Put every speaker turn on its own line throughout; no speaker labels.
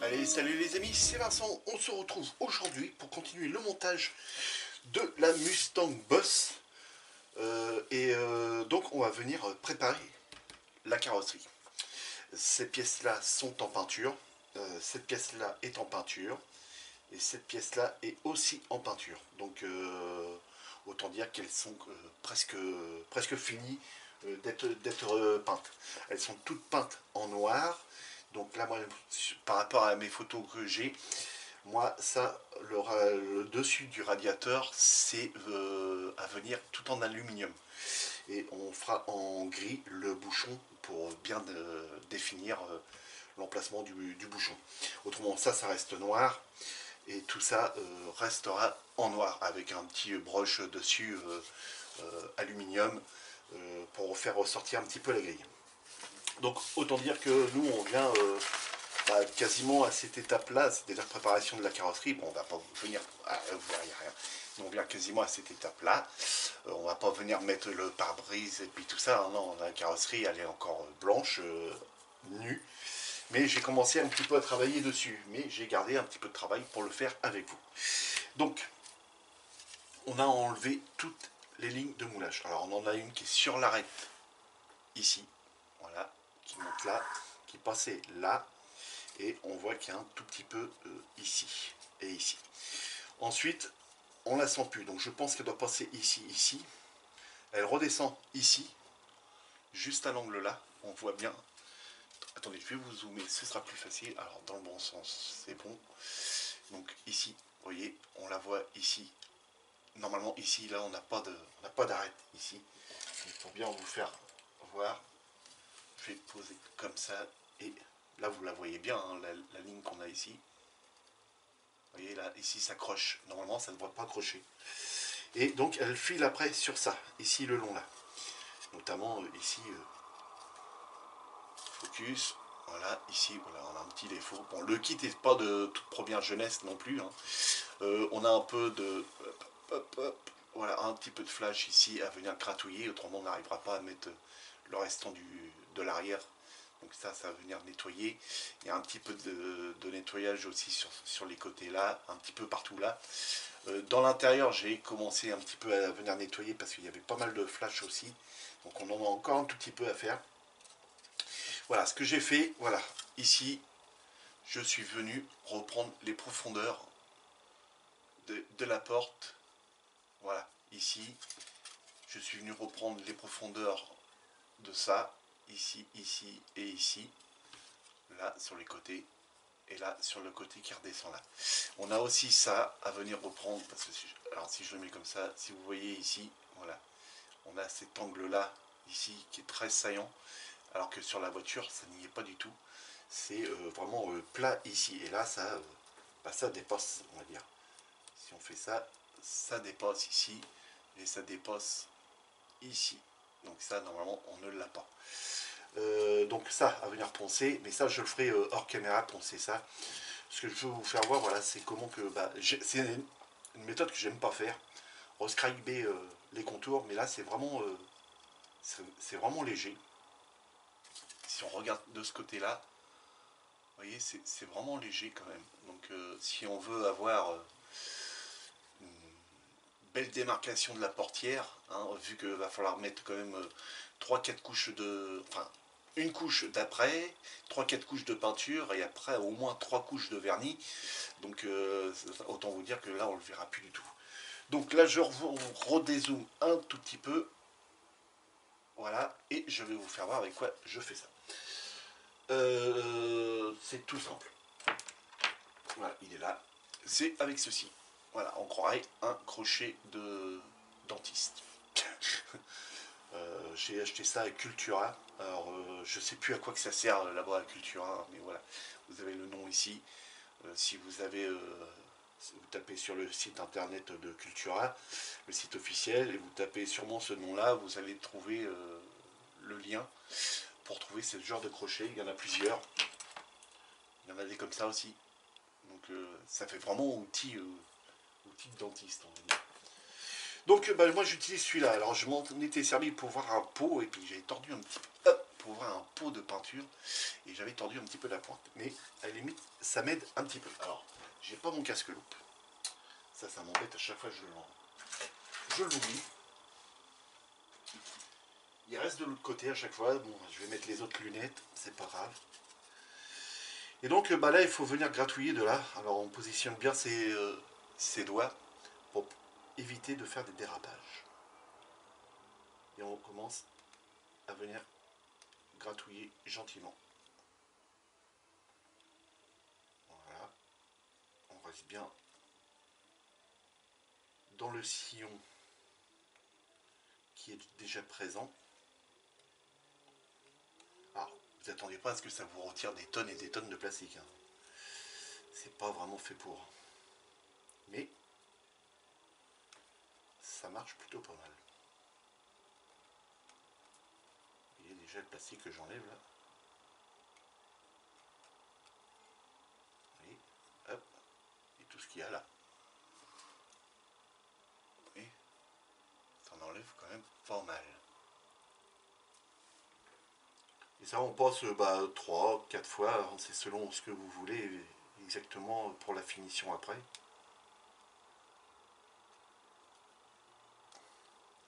Allez, salut les amis, c'est Vincent. On se retrouve aujourd'hui pour continuer le montage de la Mustang Boss. Donc on va venir préparer la carrosserie. Ces pièces-là sont en peinture. Cette pièce-là est en peinture. Et cette pièce-là est aussi en peinture. Donc autant dire qu'elles sont presque finies d'être peintes. Elles sont toutes peintes en noir. Donc là, moi, par rapport à mes photos que j'ai, moi, ça, le dessus du radiateur, c'est à venir tout en aluminium. Et on fera en gris le bouchon pour bien définir l'emplacement du bouchon. Autrement, ça reste noir. Et tout ça restera en noir avec un petit broche dessus aluminium pour faire ressortir un petit peu la grille. Donc autant dire que nous on vient quasiment à cette étape-là, c'est-à-dire préparation de la carrosserie. Bon, on va pas venir, vous verrez rien. On vient quasiment à cette étape-là. On va pas venir mettre le pare-brise et puis tout ça. Hein, non, la carrosserie elle est encore blanche, nue. Mais j'ai commencé un petit peu à travailler dessus. Mais j'ai gardé un petit peu de travail pour le faire avec vous. Donc, on a enlevé toutes les lignes de moulage. Alors on en a une qui est sur l'arête, ici. Voilà, qui monte là, qui passait là. Et on voit qu'il y a un tout petit peu ici et ici. Ensuite, on la sent plus. Donc je pense qu'elle doit passer ici, ici. Elle redescend ici, juste à l'angle là. On voit bien. Attendez, je vais vous zoomer, ce sera plus facile. Alors dans le bon sens, c'est bon. Donc ici, vous voyez, on la voit ici. Normalement ici, là, on n'a pas d'arête ici. Donc, pour bien vous faire voir, je vais poser comme ça. Et là, vous la voyez bien, hein, la ligne qu'on a ici. Vous voyez, là, ici, ça croche. Normalement, ça ne devrait pas crocher. Et donc, elle file après sur ça, ici, le long là. Notamment ici, focus. Voilà, ici, voilà, on a un petit défaut. Bon, le kit n'est pas de toute première jeunesse non plus. Hein. On a un peu de... voilà, un petit peu de flash ici à venir gratouiller. Autrement, on n'arrivera pas à mettre le restant de l'arrière. Donc ça va venir nettoyer. Il y a un petit peu de nettoyage aussi sur les côtés là, un petit peu partout là. Dans l'intérieur, j'ai commencé un petit peu à venir nettoyer parce qu'il y avait pas mal de flash aussi. Donc on en a encore un tout petit peu à faire. Voilà, ce que j'ai fait, voilà, ici, je suis venu reprendre les profondeurs de la porte. Voilà, ici, je suis venu reprendre les profondeurs de ça, ici, ici et ici. Là, sur les côtés. Et là, sur le côté qui redescend là. On a aussi ça à venir reprendre. Parce que alors, si je le mets comme ça, si vous voyez ici, voilà. On a cet angle-là, ici, qui est très saillant. Alors que sur la voiture, ça n'y est pas du tout. C'est vraiment plat ici. Et là, ça dépasse, on va dire. Si on fait ça, ça dépasse ici. Et ça dépasse ici. Donc ça, normalement, on ne l'a pas. Donc ça, à venir poncer. Mais ça, je le ferai hors caméra, poncer ça. Ce que je veux vous faire voir, voilà, c'est comment que... c'est une méthode que j'aime pas faire. Rescriber les contours. Mais là, c'est vraiment léger. Si on regarde de ce côté-là, vous voyez, c'est vraiment léger quand même. Donc si on veut avoir une belle démarcation de la portière, hein, vu qu'il va falloir mettre quand même 3-4 couches de... Enfin, une couche d'après, 3-4 couches de peinture, et après au moins 3 couches de vernis. Donc autant vous dire que là, on ne le verra plus du tout. Donc là, je redézoome un tout petit peu. Voilà, et je vais vous faire voir avec quoi je fais ça. C'est tout simple. Voilà, il est là. C'est avec ceci. Voilà, on croirait un crochet de dentiste. J'ai acheté ça à Cultura. Alors, je sais plus à quoi que ça sert là-bas à Cultura, mais voilà. Vous avez le nom ici. Si vous avez... vous tapez sur le site internet de Cultura, le site officiel, et vous tapez sûrement ce nom-là, vous allez trouver le lien pour trouver ce genre de crochet. Il y en a plusieurs. Il y en a des comme ça aussi. Donc ça fait vraiment outil de dentiste, on va dire. Donc moi j'utilise celui-là. Alors je m'en étais servi pour voir un pot et puis j'ai tordu un petit peu pour ouvrir un pot de peinture et j'avais tordu un petit peu la pointe. Mais à la limite, ça m'aide un petit peu. Alors, j'ai pas mon casque loupe. Ça m'embête à chaque fois que je l'oublie. Il reste de l'autre côté à chaque fois. Bon, je vais mettre les autres lunettes, c'est pas grave. Et donc bah là, il faut venir gratouiller de là. Alors on positionne bien ses doigts pour éviter de faire des dérapages. Et on commence à venir gratouiller gentiment. Voilà. On reste bien dans le sillon qui est déjà présent. Alors, vous attendez pas à ce que ça vous retire des tonnes et des tonnes de plastique. Hein. C'est pas vraiment fait pour. Mais ça marche plutôt pas mal. Vous voyez déjà le plastique que j'enlève là. Vous voyez, hop, et tout ce qu'il y a là. Vous voyez, ça en enlève quand même pas mal. Et ça on passe 3, 4 fois, c'est selon ce que vous voulez exactement pour la finition après.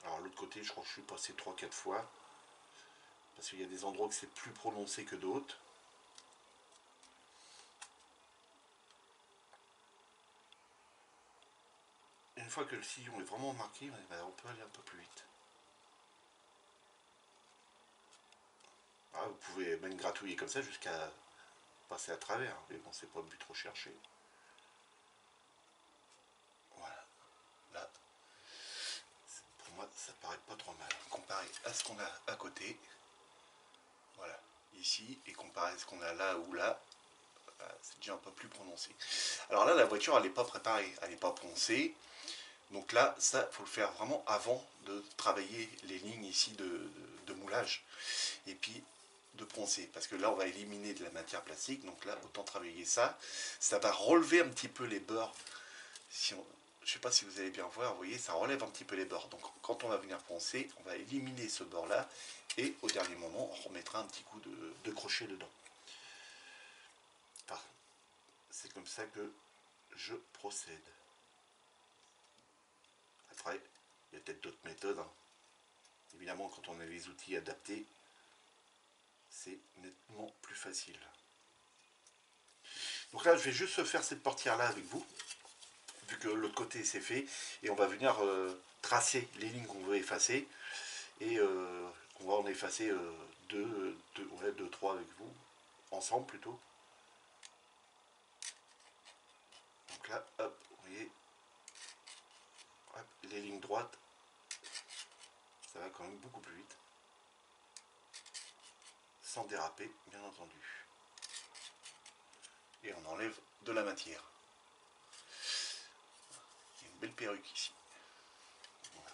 Alors l'autre côté je crois que je suis passé 3-4 fois. Parce qu'il y a des endroits que c'est plus prononcé que d'autres. Une fois que le sillon est vraiment marqué, on peut aller un peu plus vite. Ah, vous pouvez même gratouiller comme ça jusqu'à passer à travers. Mais bon, c'est pas le but trop cherché. Voilà. Là, pour moi, ça paraît pas trop mal. Comparé à ce qu'on a à côté. Voilà. Ici, et comparé à ce qu'on a là ou là, c'est déjà un peu plus prononcé. Alors là, la voiture, elle n'est pas préparée. Elle n'est pas poncée. Donc là, ça, faut le faire vraiment avant de travailler les lignes ici de moulage. Et puis de poncer. Parce que là, on va éliminer de la matière plastique. Donc là, autant travailler ça. Ça va relever un petit peu les bords. Je ne sais pas si vous allez bien voir, vous voyez, ça relève un petit peu les bords. Donc quand on va venir poncer, on va éliminer ce bord-là. Et au dernier moment, on remettra un petit coup de crochet dedans. Enfin, c'est comme ça que je procède. Après, il y a peut-être d'autres méthodes. Hein. Évidemment, quand on a les outils adaptés, c'est nettement plus facile. Donc là, je vais juste faire cette portière-là avec vous, vu que l'autre côté c'est fait, et on va venir tracer les lignes qu'on veut effacer, et on va en effacer deux, 3 avec vous, ensemble plutôt. Donc là, hop, vous voyez, hop, les lignes droites, ça va quand même beaucoup plus vite, sans déraper, bien entendu. Et on enlève de la matière. Il y a une belle perruque ici. Voilà.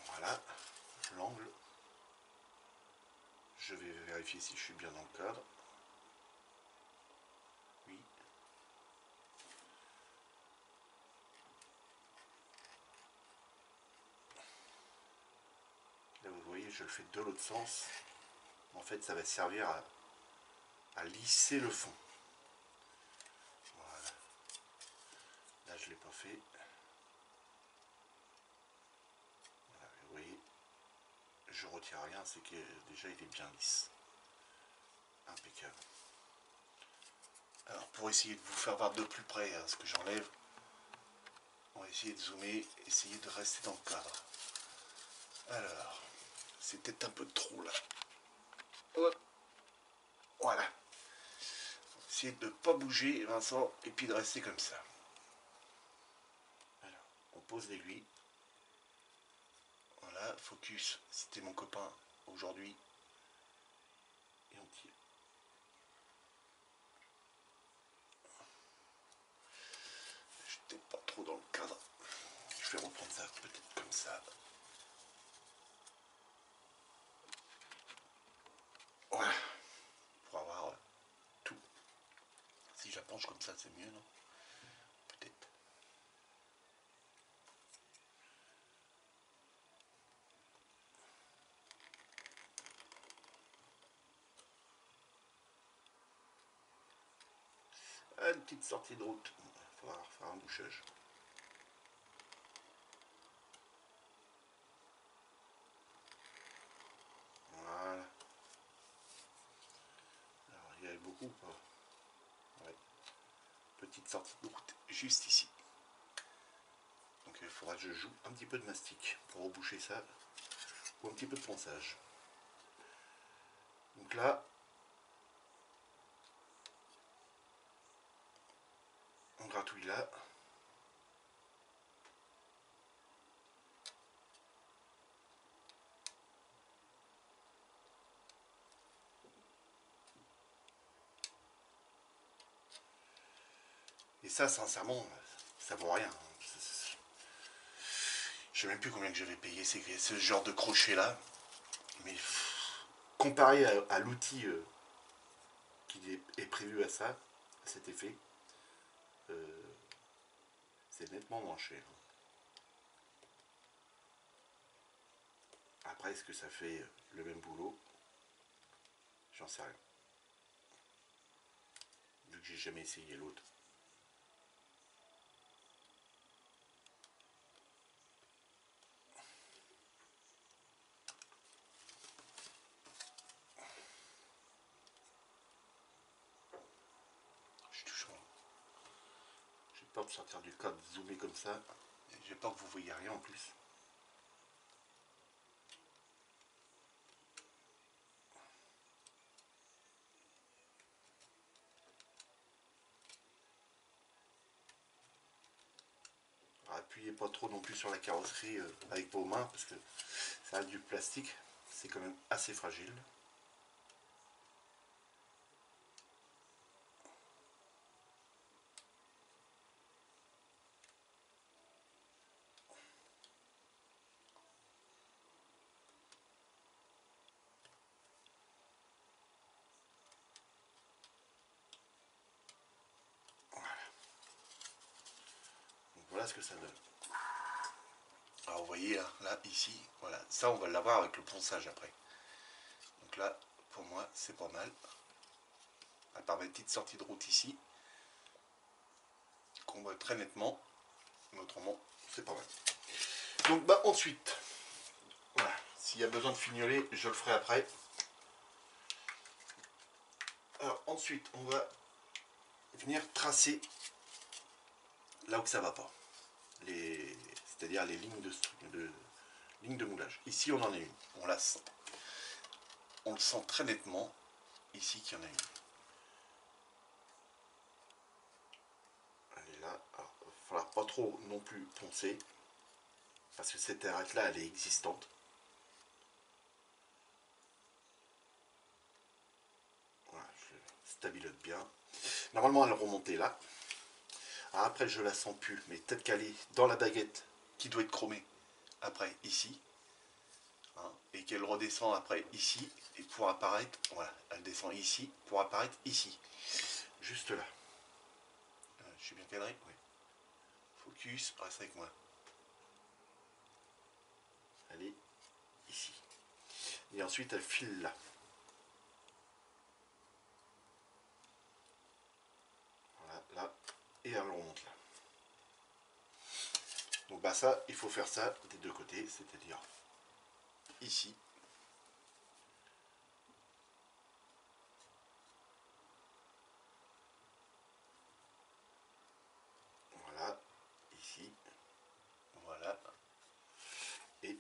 Voilà, l'angle. Je vais vérifier si je suis bien dans le cadre. Oui. Là vous voyez, je le fais de l'autre sens. En fait, ça va servir à lisser le fond. Voilà. Là, je ne l'ai pas fait. Voilà, vous voyez, je retire rien, c'est que déjà il est bien lisse. Impeccable. Alors, pour essayer de vous faire voir de plus près ce que j'enlève, on va essayer de zoomer, essayer de rester dans le cadre. Alors, c'est peut-être un peu trop là. Hop. Voilà. Essayez de ne pas bouger, Vincent, et puis de rester comme ça. Alors, on pose l'aiguille. Voilà, focus, c'était mon copain aujourd'hui. Et on tire. Je n'étais pas trop dans le cadre. Je vais reprendre ça peut-être comme ça. Voilà. Pour avoir tout. Si je la penche comme ça, c'est mieux, non? Peut-être. une petite sortie de route. Il va falloir faire un bouchage. Voilà. Alors, il y avait beaucoup ou pas? Ouais. Petite sortie de route juste ici. Donc il faudra que je joue un petit peu de mastic pour reboucher ça. Ou un petit peu de ponçage. Donc là, on gratouille là. Et ça, sincèrement, ça vaut rien. Je sais même plus combien que j'avais payé ce genre de crochet là. Mais comparé à l'outil qui est prévu à ça, à cet effet, c'est nettement moins cher. Après, est-ce que ça fait le même boulot? J'en sais rien. Vu que j'ai jamais essayé l'autre. J'ai toujours... J'ai peur de sortir du cadre zoomé comme ça. J'ai peur que vous voyez rien en plus. Appuyez pas trop non plus sur la carrosserie avec vos mains parce que ça a du plastique, c'est quand même assez fragile. Voilà. Donc voilà ce que ça donne. Alors vous voyez là ici, voilà, ça on va l'avoir avec le ponçage après. Donc là, pour moi, c'est pas mal. À part mes petites sorties de route ici, qu'on voit très nettement. Mais autrement, c'est pas mal. Donc bah ensuite, voilà, s'il y a besoin de fignoler, je le ferai après. Alors ensuite, on va venir tracer là où ça va pas. C'est-à-dire les lignes de moulage. Ici, on en a une. On la sent. On le sent très nettement ici qu'il y en a une. Elle est là. Alors, il va falloir pas trop non plus poncer parce que cette arête là, elle est existante. Voilà, je stabilote bien. Normalement, elle remontait là. Alors après, je la sens plus, mais peut-être qu'elle est dans la baguette qui doit être chromée. Après, ici. Hein, et qu'elle redescend après ici. Et pour apparaître, voilà, elle descend ici pour apparaître ici. Juste là. Je suis bien cadré? Oui. Focus, reste avec moi. Elle est ici. Et ensuite, elle file là. Voilà, là. Et elle remonte là. Donc bah ça, il faut faire ça des deux côtés, c'est-à-dire ici. Voilà, ici. Voilà. Et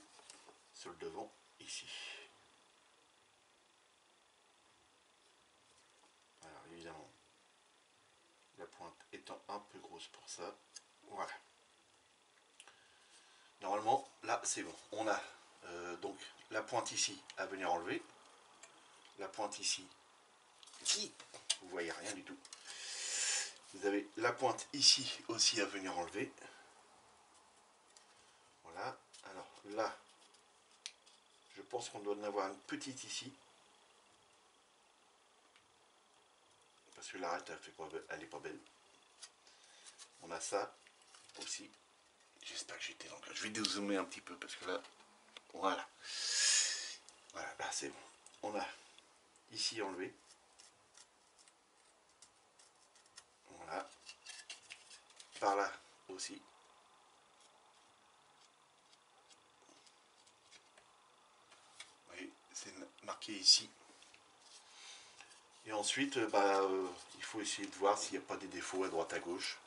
sur le devant, ici. Alors évidemment, la pointe étant un peu grosse pour ça. Voilà. Normalement, là, c'est bon. On a donc la pointe ici à venir enlever. La pointe ici qui, vous voyez rien du tout. Vous avez la pointe ici aussi à venir enlever. Voilà. Alors là, je pense qu'on doit en avoir une petite ici. Parce que l'arête, elle n'est pas belle. On a ça aussi. J'espère que j'étais dans le... Je vais dézoomer un petit peu parce que là, voilà. Voilà, là c'est bon. On a ici enlevé. Voilà. marqué ici. Et ensuite, il faut essayer de voir s'il n'y a pas des défauts à droite à gauche,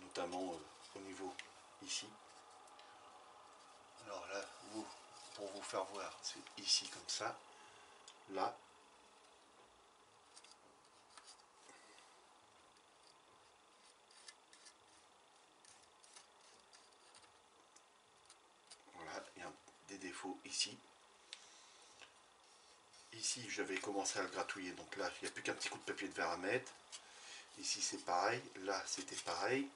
notamment au niveau ici. Alors là, pour vous faire voir, c'est ici comme ça, là. Voilà, il y a des défauts ici. Ici, je vais commencer à le gratouiller, donc là, il n'y a plus qu'un petit coup de papier de verre à mettre. Ici, c'est pareil. Là, c'était pareil.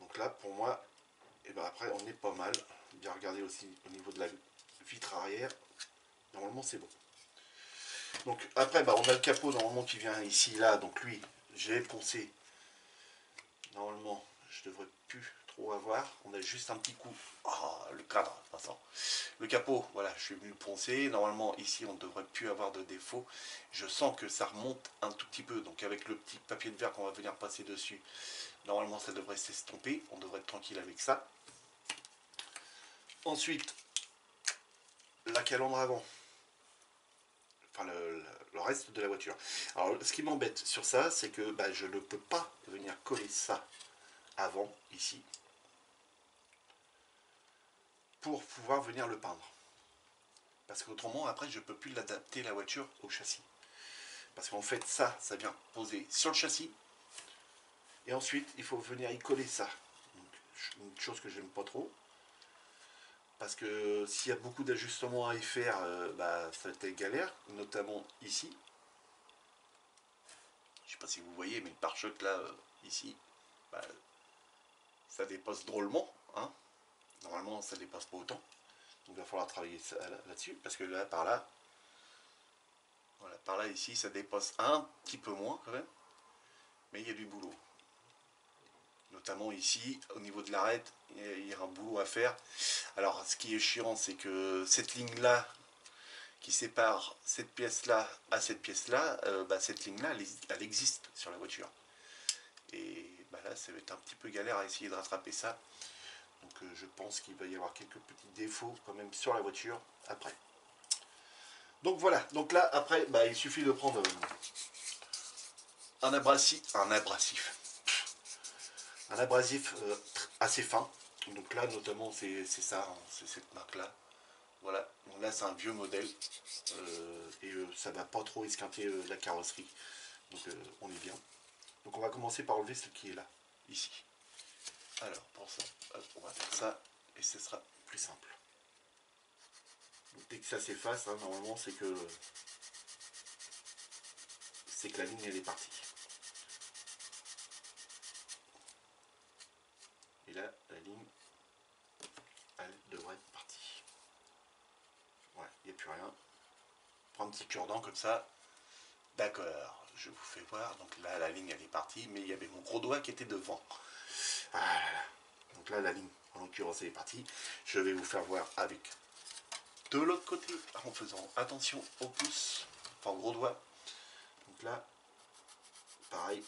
Donc là, pour moi, et ben après, on est pas mal. Bien regarder aussi au niveau de la vitre arrière. Normalement, c'est bon. Donc après, on a le capot normalement qui vient ici, là. Donc lui, j'ai poncé. Normalement, je devrais plus trop avoir. On a juste un petit coup. Oh, le cadre, Vincent. Le capot, voilà, je suis venu le poncer. Normalement, ici, on ne devrait plus avoir de défaut. Je sens que ça remonte un tout petit peu. Donc avec le petit papier de verre qu'on va venir passer dessus, normalement, ça devrait s'estomper. On devrait être tranquille avec ça. Ensuite, la calandre avant. Enfin, le reste de la voiture. Alors, ce qui m'embête sur ça, c'est que je ne peux pas venir coller ça avant, ici, pour pouvoir venir le peindre. Parce qu'autrement, après, je ne peux plus l'adapter la voiture au châssis. Parce qu'en fait, ça vient poser sur le châssis. Et ensuite, il faut venir y coller ça. Donc, une chose que j'aime pas trop. Parce que s'il y a beaucoup d'ajustements à y faire, ça va être galère. Notamment ici. Je sais pas si vous voyez, mais le pare-choc là, ici, ça dépasse drôlement. Hein. Normalement, ça dépasse pas autant. Donc il va falloir travailler là-dessus. Parce que là, par là, voilà, par là, ici, ça dépasse un petit peu moins quand même. Mais il y a du boulot. Notamment ici, au niveau de l'arête, il y a un boulot à faire. Alors, ce qui est chiant, c'est que cette ligne-là, qui sépare cette pièce-là à cette pièce-là, cette ligne-là, elle existe sur la voiture. Et là, ça va être un petit peu galère à essayer de rattraper ça. Donc je pense qu'il va y avoir quelques petits défauts quand même sur la voiture après. Donc voilà, donc là après, il suffit de prendre un abrasif assez fin. Donc là notamment c'est ça, hein, c'est cette marque-là. Voilà, donc là c'est un vieux modèle et ça va pas trop esquinter la carrosserie. Donc on est bien. Donc on va commencer par enlever ce qui est là, ici. Alors pour ça, hop, on va faire ça et ce sera plus simple. Donc, dès que ça s'efface, hein, normalement c'est que la ligne elle est partie. Et là, la ligne, elle devrait être partie. Ouais, il n'y a plus rien. Prends un petit cure-dent comme ça. D'accord, je vous fais voir. Donc là, la ligne elle est partie, mais il y avait mon gros doigt qui était devant. Ah là là. Donc là, la ligne, en l'occurrence, elle est partie. Je vais vous faire voir avec de l'autre côté, en faisant attention au pouce, enfin au gros doigt. Donc là, pareil,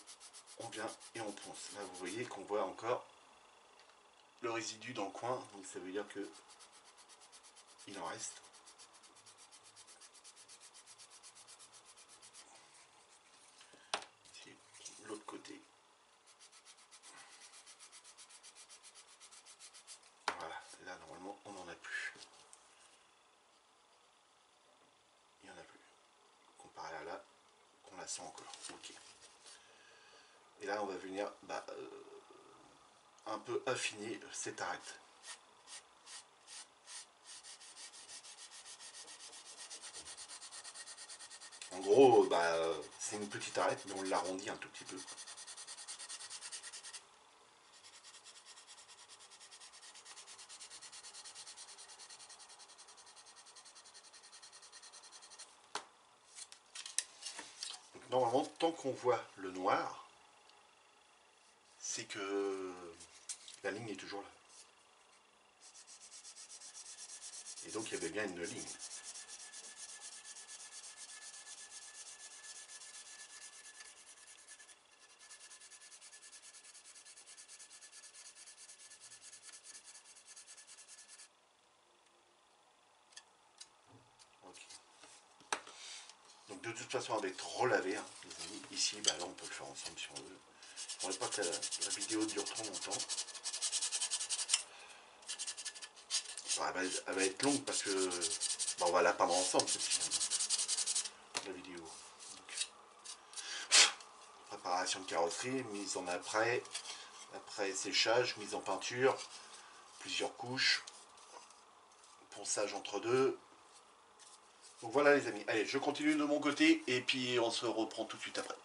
on vient et on ponce. Là, vous voyez qu'on voit encore le résidu dans le coin, donc ça veut dire que il en reste. Ici, l'autre côté. Voilà, et là normalement on n'en a plus. Il n'y en a plus. Comparé à là, qu'on la sent encore. Ok. Et là on va venir un peu affiner cette arête. En gros, c'est une petite arête, mais on l'arrondit un tout petit peu. Donc, normalement, tant qu'on voit le noir, c'est que la ligne est toujours là. Et donc il y avait bien une ligne. de toute façon elle va être relavée, hein, les amis. Ici, bah là on peut le faire ensemble si on veut. On ne pas que la vidéo dure trop longtemps. Enfin, elle va être longue parce que bah, on va la peindre ensemble la vidéo. Donc, préparation de carrosserie, mise en après séchage, mise en peinture, plusieurs couches, ponçage entre deux. Donc voilà les amis, allez je continue de mon côté et puis on se reprend tout de suite après.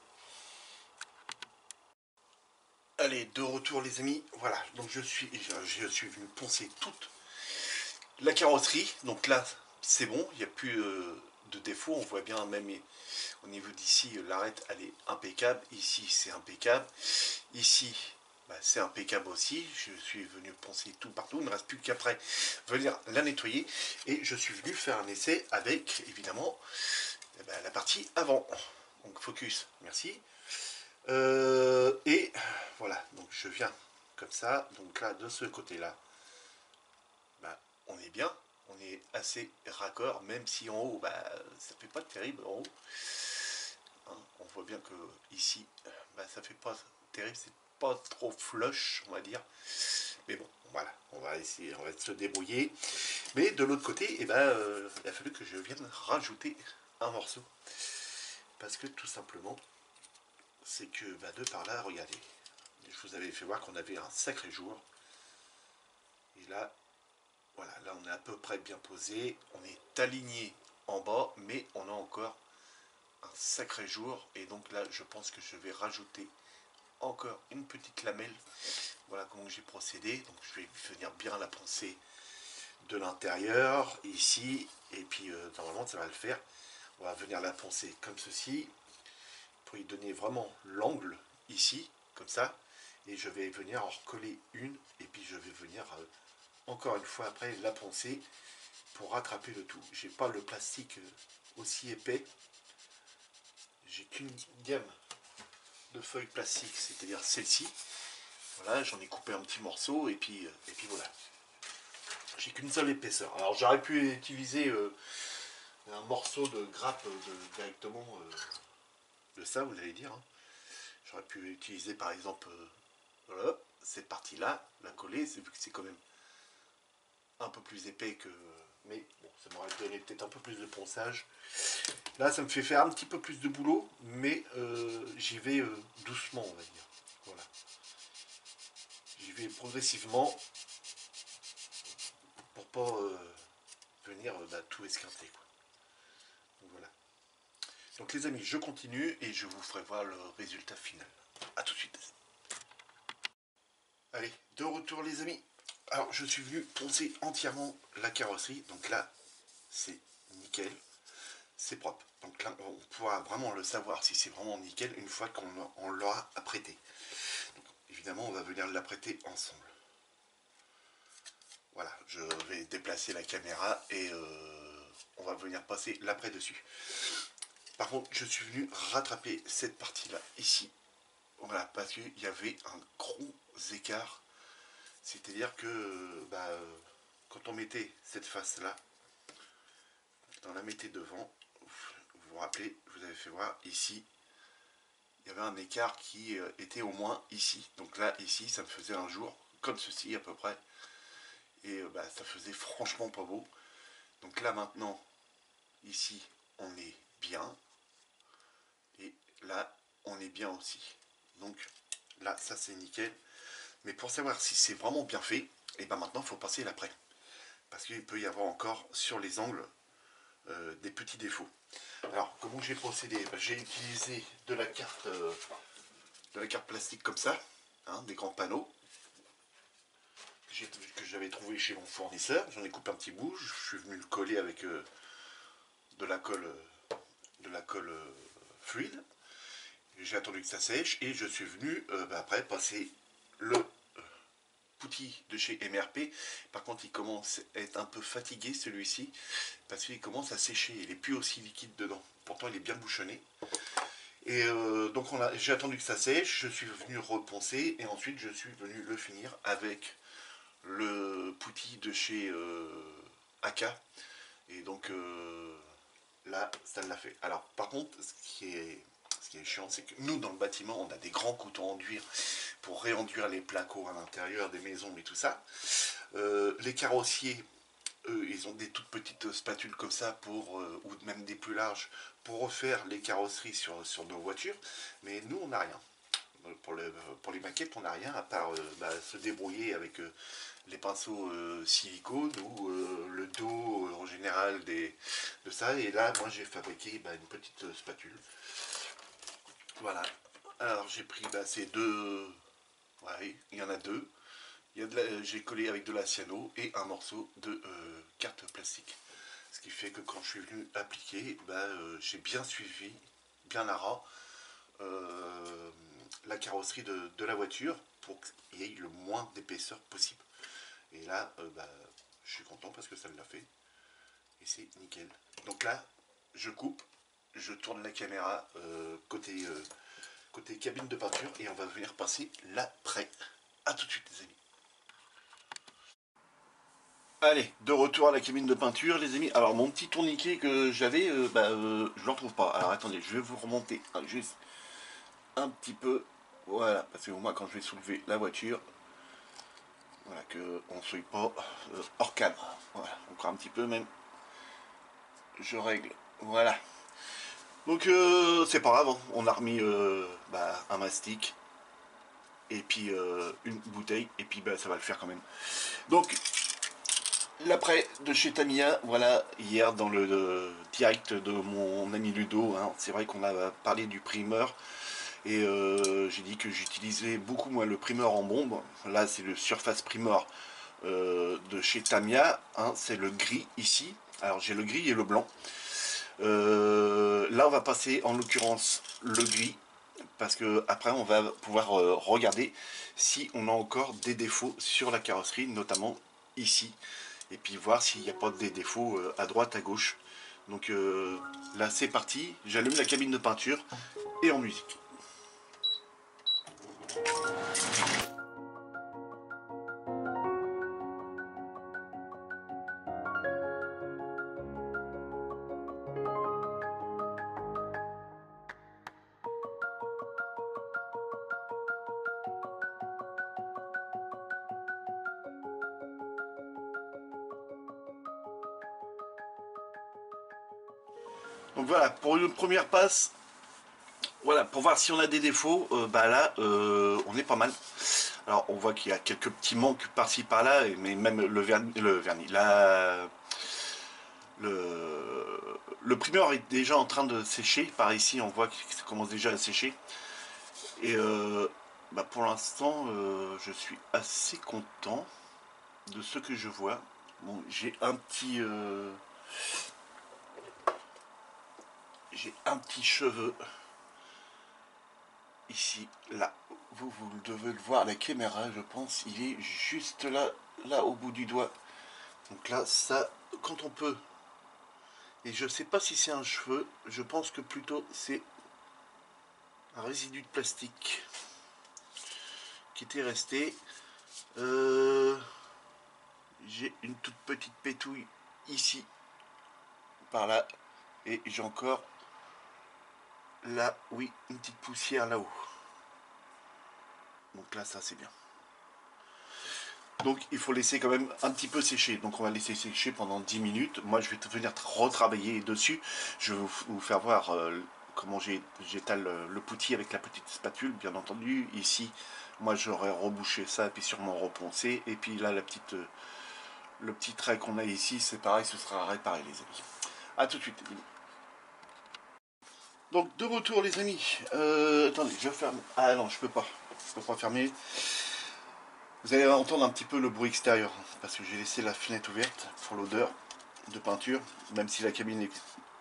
Allez, de retour les amis, voilà, donc je suis venu poncer toute la carrosserie, donc là c'est bon, il n'y a plus de défaut, on voit bien même au niveau d'ici l'arête elle est impeccable, ici c'est impeccable, ici bah, c'est impeccable aussi, je suis venu poncer tout partout, il ne me reste plus qu'après venir la nettoyer et je suis venu faire un essai avec évidemment la partie avant, donc focus, merci. Et voilà, donc je viens comme ça, donc là de ce côté là, bah, on est bien, on est assez raccord, même si en haut, bah, ça fait pas terrible en haut. Hein, on voit bien que ici, bah, ça fait pas terrible, c'est pas trop flush, on va dire. Mais bon, voilà, on va essayer, on va se débrouiller. Mais de l'autre côté, eh ben, il a fallu que je vienne rajouter un morceau. Parce que tout simplement, c'est que bah, de par là, regardez, je vous avais fait voir qu'on avait un sacré jour. Et là, voilà, là on est à peu près bien posé. On est aligné en bas, mais on a encore un sacré jour. Et donc là, je pense que je vais rajouter encore une petite lamelle. Voilà comment j'ai procédé. Donc je vais venir bien la poncer de l'intérieur, ici. Et puis normalement, ça va le faire. On va venir la poncer comme ceci. Pour y donner vraiment l'angle ici, comme ça. Et je vais venir en recoller une. Et puis je vais venir encore une fois après la poncer pour rattraper le tout. J'ai pas le plastique aussi épais. J'ai qu'une gamme de feuilles plastiques, c'est-à-dire celle-ci. Voilà, j'en ai coupé un petit morceau et puis voilà. J'ai qu'une seule épaisseur. Alors j'aurais pu utiliser un morceau de grappe directement de ça, vous allez dire. Hein. J'aurais pu utiliser par exemple voilà, cette partie-là, la coller, vu que c'est quand même un peu plus épais que... Mais bon, ça m'aurait donné peut-être un peu plus de ponçage. Là, ça me fait faire un petit peu plus de boulot, mais j'y vais doucement, on va dire. Voilà. J'y vais progressivement pour pas venir tout esquinter. Quoi. Donc, voilà. Donc les amis, je continue et je vous ferai voir le résultat final. A tout de suite. Allez, de retour les amis. Alors, je suis venu poncer entièrement la carrosserie. Donc là, c'est nickel. C'est propre. Donc là, on pourra vraiment le savoir si c'est vraiment nickel une fois qu'on l'aura apprêté. Donc, évidemment, on va venir l'apprêter ensemble. Voilà, je vais déplacer la caméra et on va venir passer l'après dessus. Par contre, je suis venu rattraper cette partie-là ici. Voilà, parce qu'il y avait un gros écart. C'est-à-dire que quand on mettait cette face-là, quand on la mettait devant, vous vous rappelez, je vous avais fait voir ici, il y avait un écart qui était au moins ici. Donc là, ici, ça me faisait un jour comme ceci à peu près. Et ça faisait franchement pas beau. Donc là maintenant, ici, on est bien. Et là, on est bien aussi. Donc là, ça c'est nickel. Mais pour savoir si c'est vraiment bien fait, et ben maintenant, il faut passer l'après. Parce qu'il peut y avoir encore sur les angles des petits défauts. Alors, comment j'ai procédé? J'ai utilisé de la carte plastique comme ça, hein, des grands panneaux que j'avais trouvé chez mon fournisseur. J'en ai coupé un petit bout, je suis venu le coller avec de la colle fluide. J'ai attendu que ça sèche et je suis venu après passer le outil de chez MRP. Par contre, il commence à être un peu fatigué celui-ci parce qu'il commence à sécher. Il n'est plus aussi liquide dedans. Pourtant, il est bien bouchonné. Et donc j'ai attendu que ça sèche, je suis venu reponcer et ensuite je suis venu le finir avec le pouty de chez AK. Et donc là, ça l'a fait. Alors, par contre, ce qui est chiant, c'est que nous, dans le bâtiment, on a des grands couteaux à enduire pour réenduire les placos à l'intérieur des maisons et tout ça. Les carrossiers, eux, ils ont des toutes petites spatules comme ça, ou même des plus larges, pour refaire les carrosseries sur nos voitures. Mais nous, on n'a rien. Pour les maquettes, on n'a rien à part se débrouiller avec les pinceaux silicone ou le dos en général de ça. Et là, moi, j'ai fabriqué une petite spatule. Voilà. Alors, j'ai pris ces deux. Ouais, il y en a deux. J'ai collé avec de la cyano et un morceau de carte plastique. Ce qui fait que quand je suis venu appliquer, j'ai bien suivi, bien à ras, la carrosserie de la voiture pour qu'il y ait le moins d'épaisseur possible. Et là, je suis content parce que ça l'a fait. Et c'est nickel. Donc là, je coupe, je tourne la caméra côté cabine de peinture et on va venir passer l'après. A tout de suite les amis. Allez, de retour à la cabine de peinture les amis. Alors mon petit tourniquet que j'avais, je ne le retrouve pas. Alors attendez, je vais vous remonter juste un petit peu. Voilà, parce que moi quand je vais soulever la voiture, voilà, qu'on ne soit pas hors cadre. Voilà, encore un petit peu même. Je règle. Voilà. Donc c'est pas grave, hein. On a remis un mastic et puis une bouteille et puis ça va le faire quand même. Donc l'après de chez Tamiya, voilà, hier dans le direct de mon ami Ludo, hein, c'est vrai qu'on a parlé du primeur et j'ai dit que j'utilisais beaucoup moins le primeur en bombe. Là c'est le Surface Primeur de chez Tamiya, hein, c'est le gris ici. Alors j'ai le gris et le blanc. Là on va passer en l'occurrence le gris parce que après on va pouvoir regarder si on a encore des défauts sur la carrosserie, notamment ici, et puis voir s'il n'y a pas des défauts à droite à gauche. Donc là c'est parti, j'allume la cabine de peinture et en musique. Donc voilà, pour une première passe, voilà, pour voir si on a des défauts, là on est pas mal. Alors on voit qu'il y a quelques petits manques par-ci par-là, mais même le vernis, le primeur est déjà en train de sécher. Par ici on voit qu'il commence déjà à sécher. Et pour l'instant je suis assez content de ce que je vois. Bon, j'ai un petit cheveu ici, là, vous devez le voir à la caméra, je pense, il est juste là au bout du doigt. Donc là, ça, quand on peut, et je sais pas si c'est un cheveu, je pense que plutôt c'est un résidu de plastique qui était resté. J'ai une toute petite pétouille ici, par là, et j'ai encore là, oui, une petite poussière là-haut. Donc là, ça c'est bien. Donc il faut laisser quand même un petit peu sécher. Donc on va laisser sécher pendant 10 minutes. Moi je vais venir retravailler dessus. Je vais vous faire voir comment j'étale le poutis avec la petite spatule, bien entendu. Ici, moi j'aurais rebouché ça et puis sûrement reponcé. Et puis là, le petit trait qu'on a ici, c'est pareil, ce sera réparé les amis. A tout de suite. Donc de retour les amis. Attendez, je ferme. Ah non, je peux pas. Je peux pas fermer. Vous allez entendre un petit peu le bruit extérieur, parce que j'ai laissé la fenêtre ouverte pour l'odeur de peinture, même si la cabine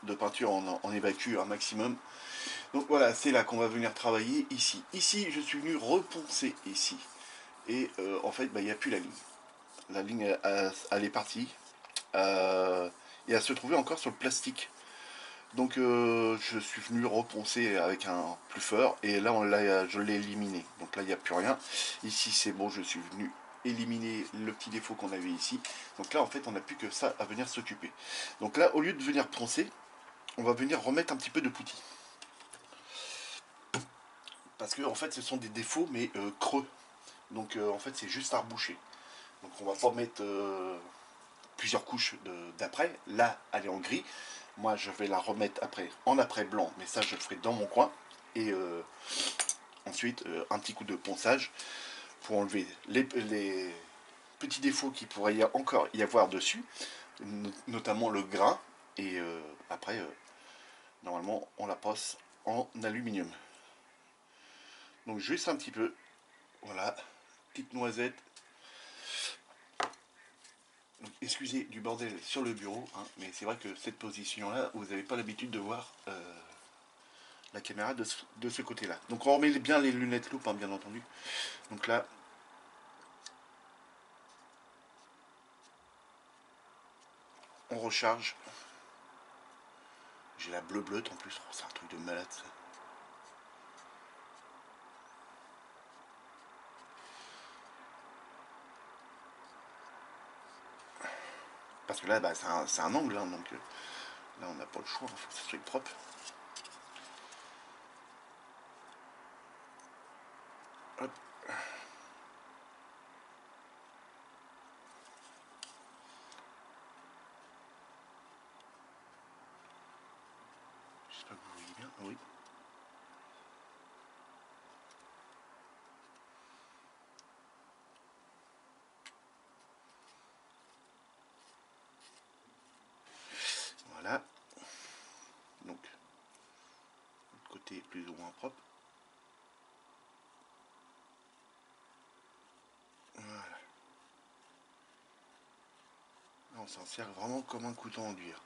de peinture en évacue un maximum. Donc voilà, c'est là qu'on va venir travailler ici. Ici, je suis venu reponcer ici. Et en fait, il n'y a plus la ligne. La ligne, elle est partie. Et elle se trouvait encore sur le plastique. Donc je suis venu reponcer avec un plus fort et là je l'ai éliminé. Donc là il n'y a plus rien. Ici c'est bon, je suis venu éliminer le petit défaut qu'on avait ici. Donc là en fait on n'a plus que ça à venir s'occuper. Donc là au lieu de venir poncer, on va venir remettre un petit peu de putty. Parce que en fait ce sont des défauts mais creux. Donc en fait c'est juste à reboucher. Donc on va pas mettre plusieurs couches d'après. Là elle est en gris. Moi je vais la remettre après en après blanc, mais ça je le ferai dans mon coin. Et ensuite un petit coup de ponçage pour enlever les petits défauts qui pourrait encore y avoir dessus, notamment le grain. Et après normalement on la passe en aluminium. Donc juste un petit peu, voilà, petite noisette. Donc, excusez du bordel sur le bureau, hein, mais c'est vrai que cette position là, vous n'avez pas l'habitude de voir la caméra de ce côté là. Donc on remet bien les lunettes loupe, hein, bien entendu. Donc là, on recharge. J'ai la bleue-bleute en plus, oh, c'est un truc de malade ça. Parce que là, bah, c'est un angle, hein, donc là on n'a pas le choix, il faut que ça soit propre. Hop. J'espère que vous voyez bien, oui. Voilà. Donc, le côté plus ou moins propre. Voilà. Là, on s'en sert vraiment comme un couteau en cuir.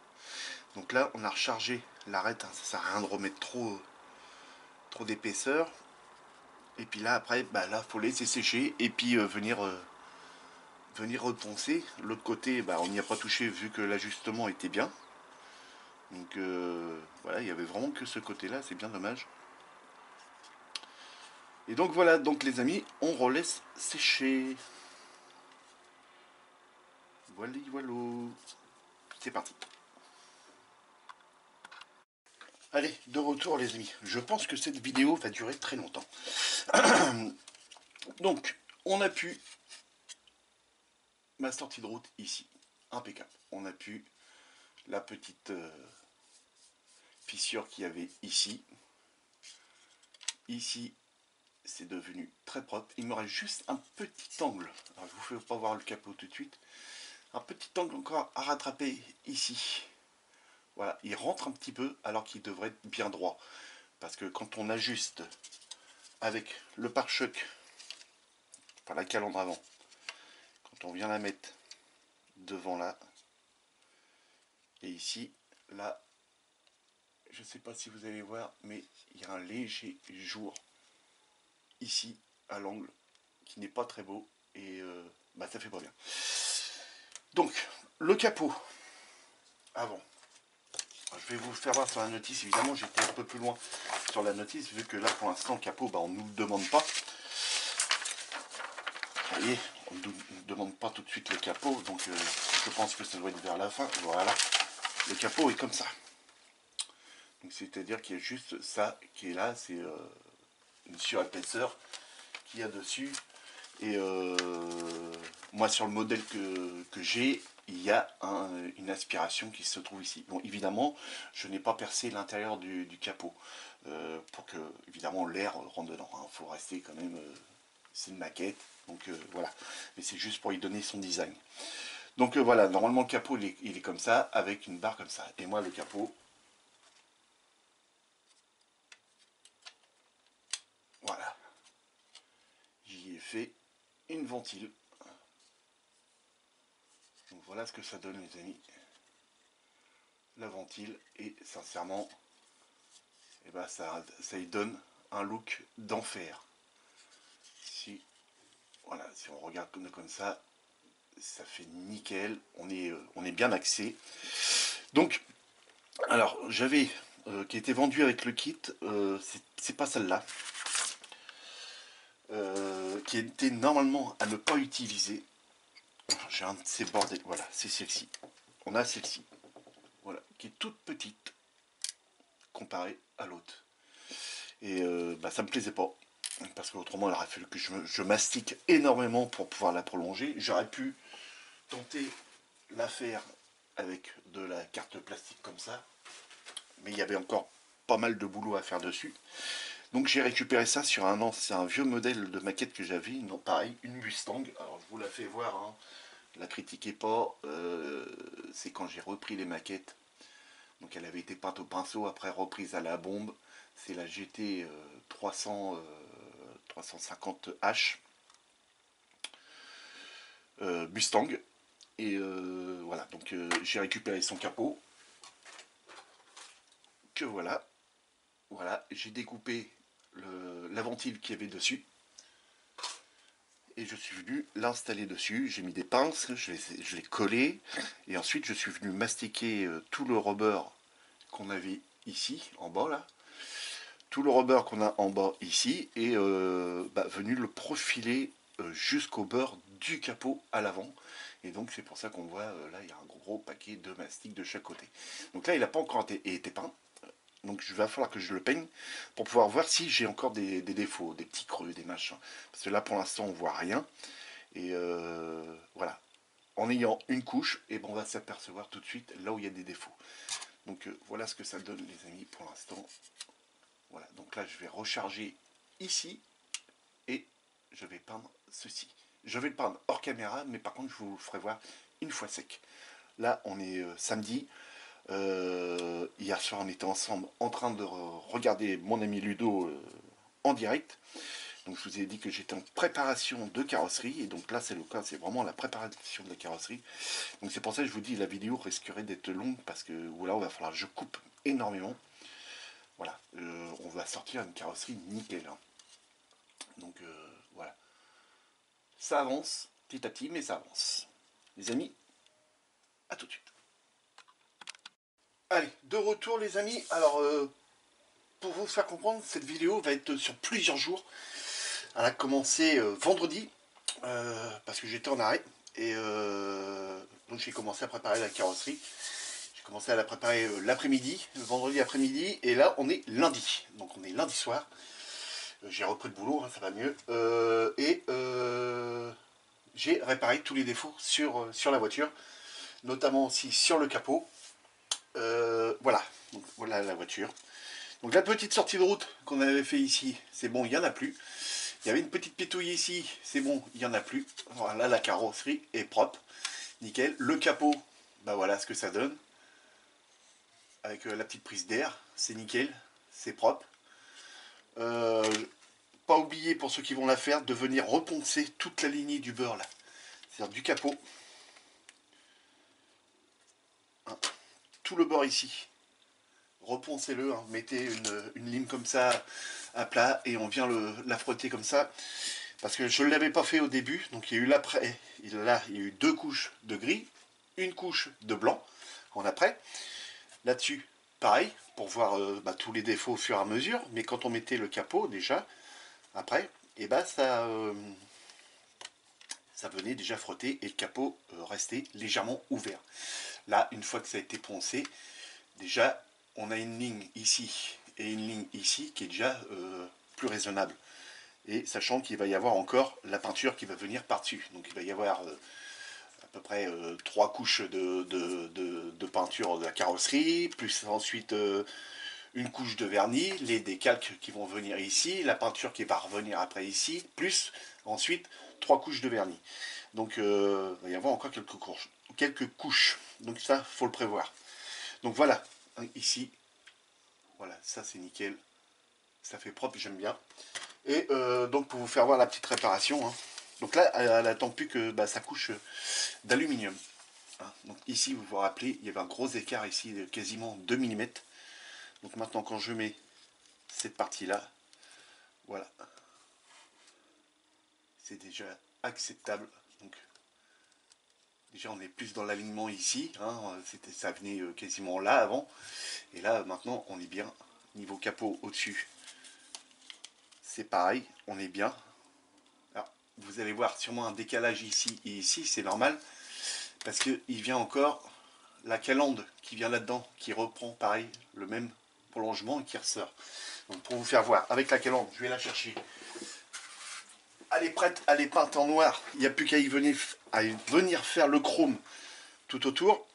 Donc là, on a rechargé l'arête, hein, ça sert à rien de remettre trop d'épaisseur. Et puis là, après, bah, là, faut laisser sécher et puis venir reponcer. L'autre côté, bah, on n'y a pas touché vu que l'ajustement était bien. Donc voilà, il y avait vraiment que ce côté-là, c'est bien dommage. Et donc voilà, donc les amis, on relaisse sécher. Voilà, voilà. C'est parti. Allez, de retour les amis. Je pense que cette vidéo va durer très longtemps. Donc, on a pu ma sortie de route ici. Impeccable. On a pu la petite fissure qu'il y avait ici. Ici, c'est devenu très propre. Il me reste juste un petit angle. Alors, je vous fais pas voir le capot tout de suite. Un petit angle encore à rattraper ici. Voilà, il rentre un petit peu alors qu'il devrait être bien droit. Parce que quand on ajuste avec le pare-choc, enfin la calandre avant, quand on vient la mettre devant là, et ici, là, je ne sais pas si vous allez voir, mais il y a un léger jour ici à l'angle qui n'est pas très beau et bah, ça fait pas bien. Donc, le capot avant. Je vais vous faire voir sur la notice, évidemment j'étais un peu plus loin sur la notice, vu que là pour l'instant le capot, bah, on ne nous le demande pas. Vous voyez, on ne nous demande pas tout de suite le capot, donc je pense que ça doit être vers la fin. Voilà, le capot est comme ça. Donc c'est-à-dire qu'il y a juste ça qui est là, c'est une surépaisseur qu'il y a dessus. Et moi sur le modèle que j'ai, il y a une aspiration qui se trouve ici. Bon, évidemment, je n'ai pas percé l'intérieur du capot pour que, évidemment, l'air rentre dedans. Il faut rester quand même, c'est une maquette, donc voilà. Mais c'est juste pour y donner son design. Donc voilà, normalement le capot il est comme ça, avec une barre comme ça. Et moi le capot, voilà, j'y ai fait une ventile. Donc voilà ce que ça donne les amis. La ventile, et sincèrement, et ben ça y donne un look d'enfer. Si, voilà, si on regarde comme ça, ça fait nickel, on est bien axé. Donc, alors j'avais qui était vendu avec le kit, c'est pas celle-là, qui était normalement à ne pas utiliser. J'ai un de ces bordels, voilà, c'est celle-ci. On a celle-ci, voilà, qui est toute petite. comparé à l'autre. Et ça me plaisait pas. Parce qu'autrement, il aurait fallu que je mastique énormément pour pouvoir la prolonger. J'aurais pu tenter la faire avec de la carte plastique comme ça. Mais il y avait encore pas mal de boulot à faire dessus. Donc j'ai récupéré ça sur un vieux modèle de maquette que j'avais. Non, pareil, une Mustang. Alors je vous la fais voir, hein. La critiquez pas. C'est quand j'ai repris les maquettes. Donc elle avait été peinte au pinceau, après reprise à la bombe. C'est la GT 350H Mustang. Et voilà, donc j'ai récupéré son capot. Que voilà. Voilà, j'ai découpé la ventile qu'il y avait dessus. Et je suis venu l'installer dessus. J'ai mis des pinces, je l'ai collé. Et ensuite, je suis venu mastiquer tout le rubber qu'on avait ici, en bas là. Tout le rubber qu'on a en bas ici. Et venu le profiler jusqu'au bord du capot à l'avant. Et donc c'est pour ça qu'on voit, là il y a un gros paquet de mastic de chaque côté. Donc là il n'a pas encore été peint. Donc il va falloir que je le peigne pour pouvoir voir si j'ai encore des défauts, des petits creux, des machins. Parce que là pour l'instant on voit rien. Et voilà. En ayant une couche, et on va s'apercevoir tout de suite là où il y a des défauts. Donc voilà ce que ça donne les amis pour l'instant. Voilà, donc là je vais recharger ici et je vais peindre ceci. Je vais le peindre hors caméra, mais par contre je vous le ferai voir une fois sec. Là on est samedi. Hier soir on était ensemble en train de regarder mon ami Ludo en direct. Donc je vous ai dit que j'étais en préparation de carrosserie. Et donc là c'est le cas, c'est vraiment la préparation de la carrosserie. Donc c'est pour ça que je vous dis la vidéo risquerait d'être longue. Parce que là il va falloir que je coupe énormément. Voilà, on va sortir une carrosserie nickel. Hein. Donc voilà. Ça avance petit à petit, mais ça avance. Les amis, à tout de suite. Allez, de retour les amis. Alors, pour vous faire comprendre, cette vidéo va être sur plusieurs jours. Elle a commencé vendredi, parce que j'étais en arrêt. Et donc j'ai commencé à préparer la carrosserie. J'ai commencé à la préparer l'après-midi, le vendredi après-midi. Et là, on est lundi. Donc on est lundi soir. J'ai repris le boulot, hein, ça va mieux. J'ai réparé tous les défauts sur la voiture. Notamment aussi sur le capot. Voilà, donc voilà la voiture. Donc la petite sortie de route qu'on avait fait ici, c'est bon, il n'y en a plus. Il y avait une petite pétouille ici, c'est bon, il n'y en a plus. Voilà, la carrosserie est propre, nickel. Le capot, bah voilà ce que ça donne. Avec la petite prise d'air, c'est nickel, c'est propre. Pas oublier pour ceux qui vont la faire, de venir reponcer toute la lignée du beurre là. C'est-à-dire du capot. Hein, tout le beurre ici. Reponcez-le, hein, mettez une lime comme ça à plat et on vient la frotter comme ça. Parce que je ne l'avais pas fait au début, donc il y a eu l'après. Là, il y a eu 2 couches de gris, une couche de blanc en après. Là-dessus, pareil, pour voir tous les défauts au fur et à mesure. Mais quand on mettait le capot déjà, après, et ça venait déjà frotter et le capot restait légèrement ouvert. Là, une fois que ça a été poncé, déjà, on a une ligne ici et une ligne ici qui est déjà plus raisonnable. Et sachant qu'il va y avoir encore la peinture qui va venir par-dessus. Donc il va y avoir à peu près 3 couches de peinture de la carrosserie, plus ensuite une couche de vernis, les décalques qui vont venir ici, la peinture qui va revenir après ici, plus ensuite 3 couches de vernis. Donc il va y avoir encore quelques couches. Donc ça, faut le prévoir. Donc voilà, ici, voilà, ça c'est nickel. Ça fait propre, j'aime bien. Et donc pour vous faire voir la petite réparation, hein. Donc là, elle n'attend plus que sa couche d'aluminium. Hein. Donc ici, vous vous rappelez, il y avait un gros écart ici de quasiment 2 mm. Donc maintenant, quand je mets cette partie-là, voilà. C'est déjà acceptable. Donc déjà, on est plus dans l'alignement ici. Hein. Ça venait quasiment là avant. Et là, maintenant, on est bien. Niveau capot au-dessus, c'est pareil, on est bien. Alors, vous allez voir sûrement un décalage ici et ici, c'est normal. Parce qu'il vient encore la calandre qui vient là-dedans, qui reprend pareil, le même prolongement et qui ressort. Donc pour vous faire voir, avec la calandre, je vais la chercher. Elle est prête, elle est peinte en noir. Il n'y a plus qu'à y venir faire le chrome tout autour.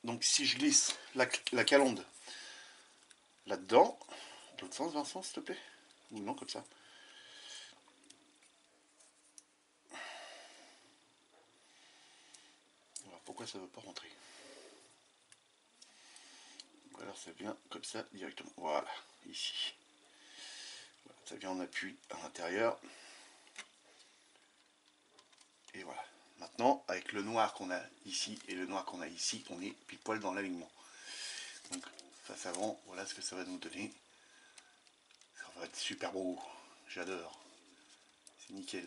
Donc si je glisse la calandre là-dedans, de l'autre sens Vincent s'il te plaît, ou non comme ça. Alors pourquoi ça ne veut pas rentrer? Alors ça vient comme ça directement, voilà, ici. Voilà, ça vient en appui à l'intérieur. Et voilà. Maintenant, avec le noir qu'on a ici et le noir qu'on a ici, on est pile poil dans l'alignement. Donc, face avant, voilà ce que ça va nous donner. Ça va être super beau. J'adore. C'est nickel.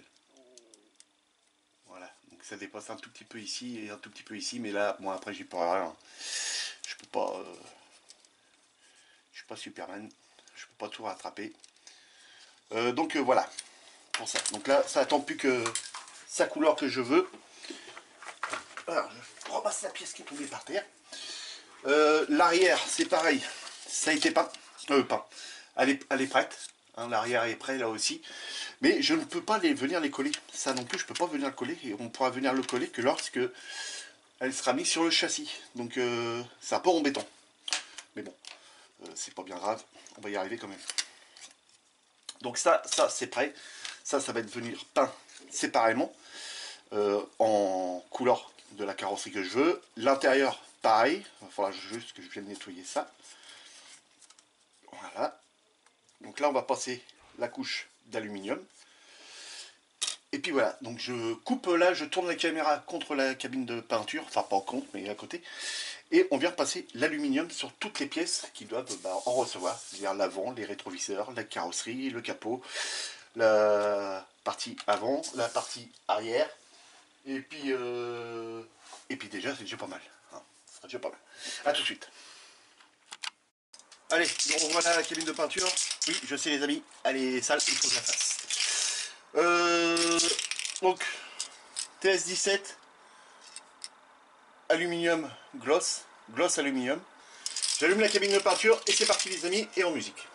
Voilà. Donc, ça dépasse un tout petit peu ici et un tout petit peu ici. Mais là, moi, après, j'y peux rien. Je peux pas... je suis pas Superman. Je peux pas tout rattraper. Donc, voilà. Pour ça. Donc là, ça attend plus que sa couleur que je veux. Alors, je ramasse la pièce qui est tombée par terre. L'arrière, c'est pareil. Ça a été peint. Elle est prête. Hein, l'arrière est prêt là aussi. Mais je ne peux pas venir les coller. Ça non plus, je ne peux pas venir le coller. Et on pourra venir le coller que lorsque elle sera mise sur le châssis. Donc, c'est un peu embêtant. Mais bon, c'est pas bien grave. On va y arriver quand même. Donc ça c'est prêt. Ça va venir peint séparément. En couleur de la carrosserie que je veux. L'intérieur, pareil. Il va falloir juste que je vienne nettoyer ça. Voilà. Donc là, on va passer la couche d'aluminium. Et puis voilà. Donc je coupe là, je tourne la caméra contre la cabine de peinture. Enfin, pas en contre, mais à côté. Et on vient passer l'aluminium sur toutes les pièces qui doivent en recevoir. C'est-à-dire l'avant, les rétroviseurs, la carrosserie, le capot, la partie avant, la partie arrière. Et puis déjà, c'est déjà pas mal. Hein, c'est déjà pas mal. A tout de suite. Allez, donc voilà la cabine de peinture. Oui, je sais les amis, elle est sale, il faut que je la fasse. Donc, TS17, aluminium gloss aluminium. J'allume la cabine de peinture et c'est parti les amis, et en musique.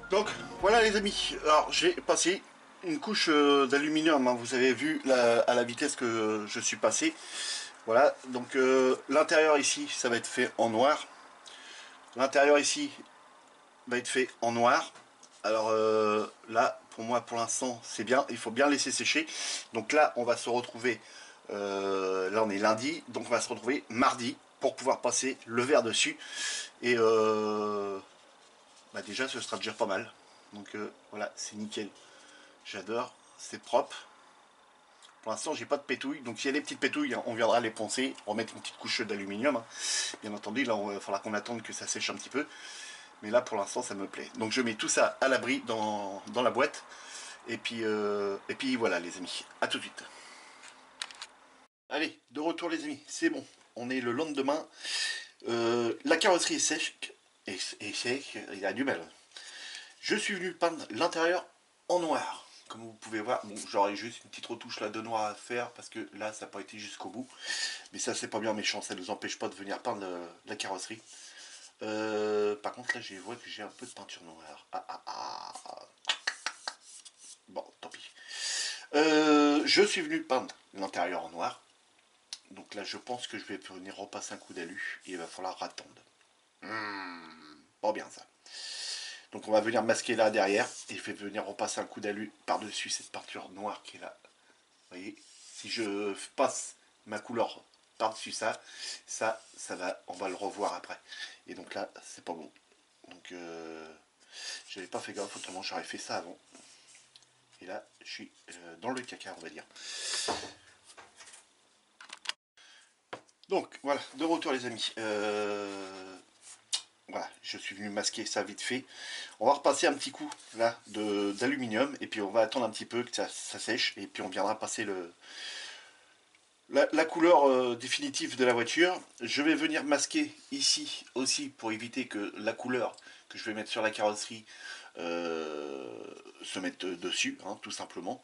Donc voilà les amis, alors j'ai passé une couche d'aluminium, hein, vous avez vu à la vitesse que je suis passé. Voilà, donc l'intérieur ici ça va être fait en noir. L'intérieur ici va être fait en noir. Alors là pour moi pour l'instant c'est bien, il faut bien laisser sécher. Donc là on va se retrouver, là on est lundi, donc on va se retrouver mardi pour pouvoir passer le verre dessus. Et déjà ce sera déjà pas mal. Donc voilà, c'est nickel. J'adore, c'est propre. Pour l'instant j'ai pas de pétouille, donc s'il y a des petites pétouilles, hein, on viendra les poncer, remettre une petite couche d'aluminium. Hein. Bien entendu, là il va falloir qu'on attende que ça sèche un petit peu. Mais là pour l'instant ça me plaît. Donc je mets tout ça à l'abri dans la boîte. Et puis voilà les amis, à tout de suite. Allez, de retour les amis, c'est bon. On est le lendemain. La carrosserie est sèche. Et sec, il a du mal. Je suis venu peindre l'intérieur en noir. Comme vous pouvez voir, bon, j'aurais juste une petite retouche là de noir à faire parce que là ça n'a pas été jusqu'au bout. Mais ça c'est pas bien méchant, ça ne nous empêche pas de venir peindre la carrosserie. Par contre là je vois que j'ai un peu de peinture noire. Bon, tant pis. Je suis venu peindre l'intérieur en noir. Donc là je pense que je vais venir repasser un coup d'alu et il va falloir attendre. Pas bien ça. Donc on va venir masquer là derrière et je vais venir repasser un coup d'alu par-dessus cette peinture noire qui est là. Vous voyez, si je passe ma couleur par-dessus ça va, on va le revoir après. Et donc là, c'est pas bon. Donc j'avais pas fait gaffe, autrement j'aurais fait ça avant. Et là, je suis dans le caca, on va dire. Donc voilà, de retour les amis. Voilà, je suis venu masquer ça vite fait. On va repasser un petit coup là d'aluminium et puis on va attendre un petit peu que ça sèche et puis on viendra passer la couleur définitive de la voiture. Je vais venir masquer ici aussi pour éviter que la couleur que je vais mettre sur la carrosserie se mette dessus, hein, tout simplement.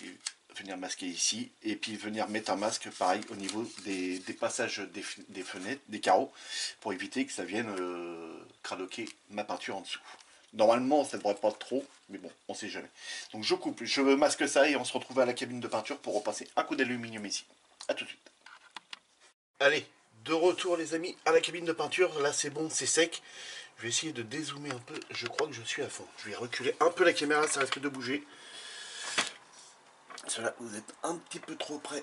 Et venir masquer ici et puis venir mettre un masque pareil au niveau des passages des fenêtres, des carreaux, pour éviter que ça vienne cradoquer ma peinture en dessous. Normalement ça ne devrait pas trop, mais bon, on sait jamais. Donc je coupe, je masque ça et on se retrouve à la cabine de peinture pour repasser un coup d'aluminium ici. A tout de suite. Allez, de retour les amis à la cabine de peinture. Là c'est bon, c'est sec. Je vais essayer de dézoomer un peu, je crois que je suis à fond. Je vais reculer un peu la caméra, ça risque de bouger. Cela, vous êtes un petit peu trop près.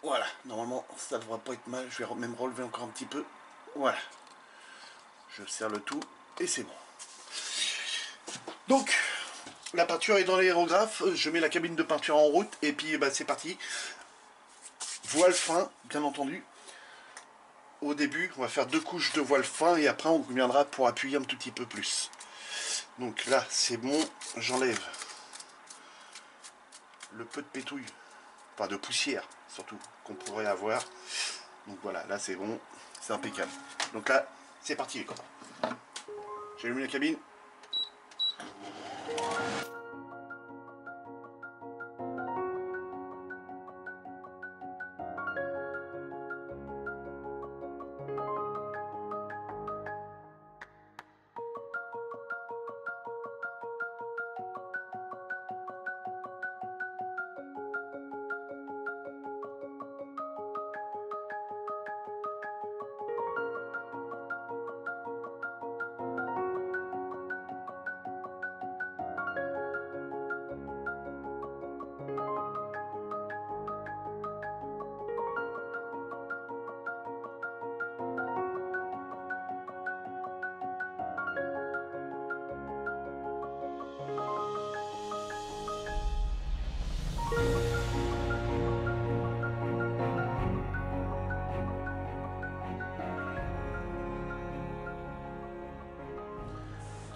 Voilà, normalement ça ne devrait pas être mal. Je vais même relever encore un petit peu. Voilà. Je serre le tout et c'est bon. Donc, la peinture est dans l'aérographe. Je mets la cabine de peinture en route et puis bah, c'est parti. Voile fin, bien entendu. Au début, on va faire 2 couches de voile fin et après on reviendra pour appuyer un tout petit peu plus. Donc là, c'est bon, j'enlève le peu de pétouille, pas de poussière surtout, qu'on pourrait avoir. Donc voilà, là c'est bon, c'est impeccable. Donc là, c'est parti les copains. J'allume la cabine.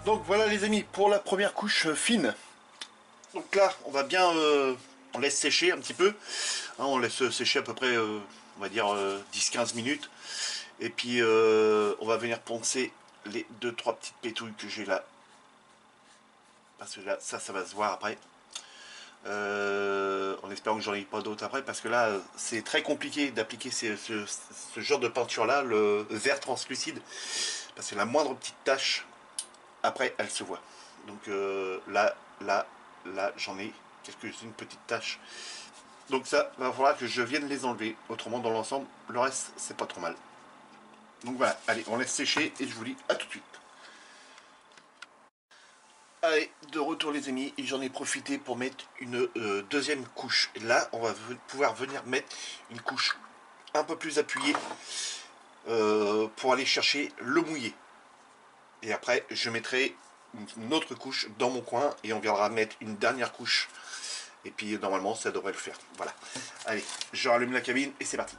Donc voilà les amis, pour la première couche fine. Donc là, on va bien, on laisse sécher un petit peu. Hein, on laisse sécher à peu près, on va dire 10-15 minutes. Et puis on va venir poncer les 2-3 petites pétouilles que j'ai là. Parce que là, ça va se voir après. En espérant que j'en ai pas d'autres après. Parce que là, c'est très compliqué d'appliquer ce genre de peinture là, le vert translucide. Parce que la moindre petite tache, après, elle se voit. Donc là, j'en ai quelques-unes petites taches. Donc ça, va falloir que je vienne les enlever. Autrement, dans l'ensemble, le reste, c'est pas trop mal. Donc voilà, allez, on laisse sécher et je vous dis à tout de suite. Allez, de retour les amis, et j'en ai profité pour mettre une deuxième couche. Et là, on va pouvoir venir mettre une couche un peu plus appuyée pour aller chercher le mouillé. Et après, je mettrai une autre couche dans mon coin et on viendra mettre une dernière couche. Et puis, normalement, ça devrait le faire. Voilà. Allez, je rallume la cabine et c'est parti.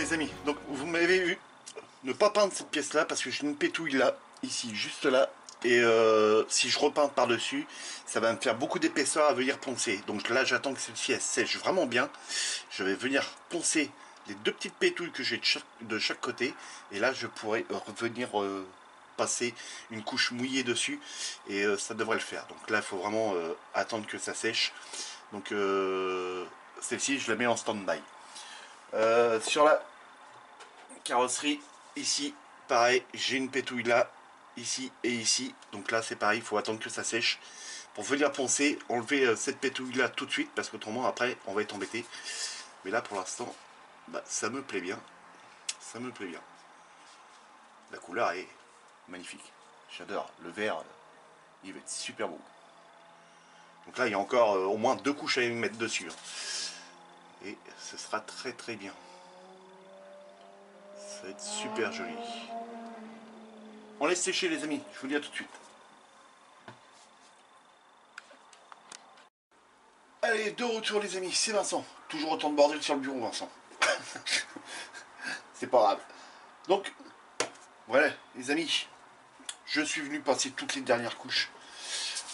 les amis, donc vous m'avez vu ne pas peindre cette pièce là parce que j'ai une pétouille là, ici, juste là. Et si je repeins par dessus, ça va me faire beaucoup d'épaisseur à venir poncer. Donc là j'attends que celle-ci elle sèche vraiment bien. Je vais venir poncer les deux petites pétouilles que j'ai de chaque côté. Et là je pourrai revenir passer une couche mouillée dessus. Et ça devrait le faire. Donc là il faut vraiment attendre que ça sèche. Donc celle-ci je la mets en stand-by. Sur la carrosserie, ici, pareil, j'ai une pétouille là, ici et ici. Donc là c'est pareil, il faut attendre que ça sèche. Pour venir poncer, enlever cette pétouille là tout de suite, parce qu'autrement après on va être embêté. Mais là pour l'instant, bah, ça me plaît bien. Ça me plaît bien. La couleur est magnifique. J'adore. Le vert, il va être super beau. Donc là il y a encore au moins 2 couches à y mettre dessus. Et ce sera très très bien. Ça va être super joli. On laisse sécher les amis, je vous dis à tout de suite. Allez, de retour les amis, c'est Vincent. Toujours autant de bordel sur le bureau Vincent. C'est pas grave. Donc, voilà les amis, je suis venu passer toutes les dernières couches.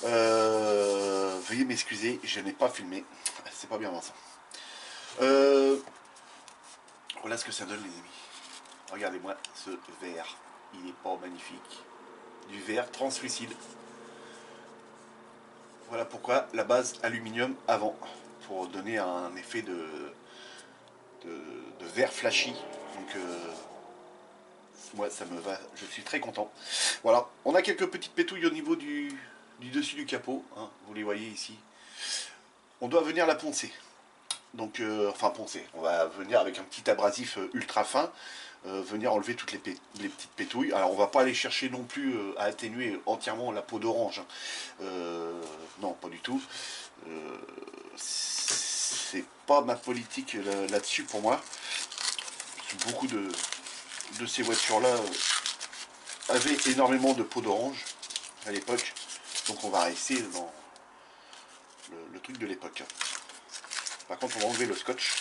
Veuillez m'excuser, je n'ai pas filmé. C'est pas bien Vincent. Voilà ce que ça donne les amis. Regardez-moi ce verre. Il est pas magnifique. Du verre translucide. Voilà pourquoi la base aluminium avant. Pour donner un effet de verre flashy. Donc moi ça me va, je suis très content. Voilà, on a quelques petites pétouilles au niveau du dessus du capot, hein, vous les voyez ici. On doit venir la poncer. Donc, enfin poncer, on va venir avec un petit abrasif ultra fin, venir enlever toutes les petites pétouilles. Alors on va pas aller chercher non plus à atténuer entièrement la peau d'orange. Non, pas du tout. C'est pas ma politique là-dessus pour moi. Beaucoup de ces voitures-là avaient énormément de peau d'orange à l'époque. Donc on va rester dans le truc de l'époque. Par contre on va enlever le scotch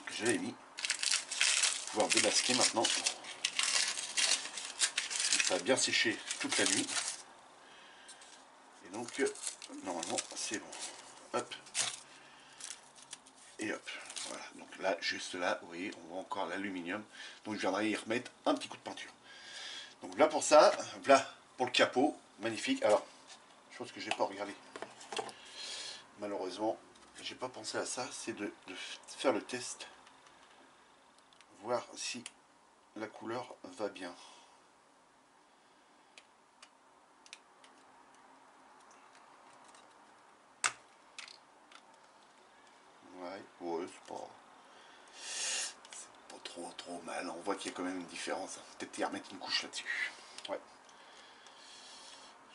que j'avais mis. Pouvoir démasquer maintenant. Ça va bien sécher toute la nuit. Et donc normalement c'est bon. Hop. Et hop. Voilà. Donc là, juste là, vous voyez, on voit encore l'aluminium. Donc je viendrai y remettre un petit coup de peinture. Donc là pour ça, là pour le capot, magnifique. Alors, chose que j'ai pas regardé. Malheureusement, j'ai pas pensé à ça, c'est de faire le test, voir si la couleur va bien. Ouais, c'est pas trop mal. On voit qu'il y a quand même une différence. Peut-être y remettre une couche là-dessus. Ouais.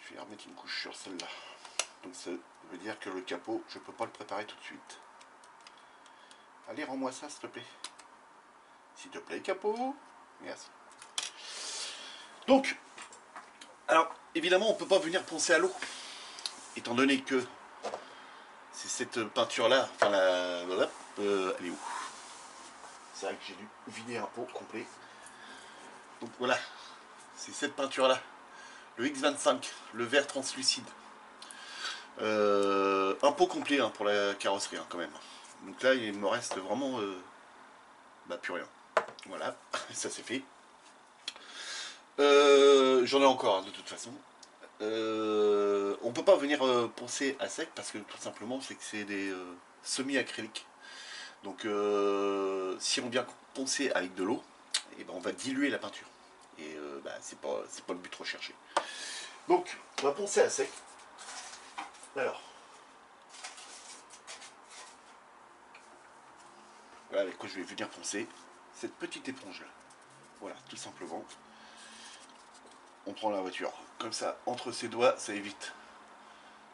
Je vais y remettre une couche sur celle-là. Donc ça veut dire que le capot, je peux pas le préparer tout de suite. Allez, rends-moi ça, s'il te plaît. S'il te plaît, capot. Merci. Donc, alors, évidemment, on peut pas venir poncer à l'eau. Étant donné que c'est cette peinture-là, enfin elle est où? C'est vrai que j'ai dû vider un pot complet. Donc voilà, c'est cette peinture-là. Le X25, le verre translucide. Un pot complet hein, pour la carrosserie hein, quand même. Donc là il me reste vraiment plus rien. Voilà, ça c'est fait. J'en ai encore de toute façon. On peut pas venir poncer à sec parce que tout simplement c'est que c'est des semi-acryliques. Donc si on vient poncer avec de l'eau, et ben on va diluer la peinture. Et c'est pas le but recherché. Donc on va poncer à sec. Alors voilà avec quoi je vais venir poncer cette petite éponge là. Voilà, tout simplement. On prend la voiture comme ça entre ses doigts, ça évite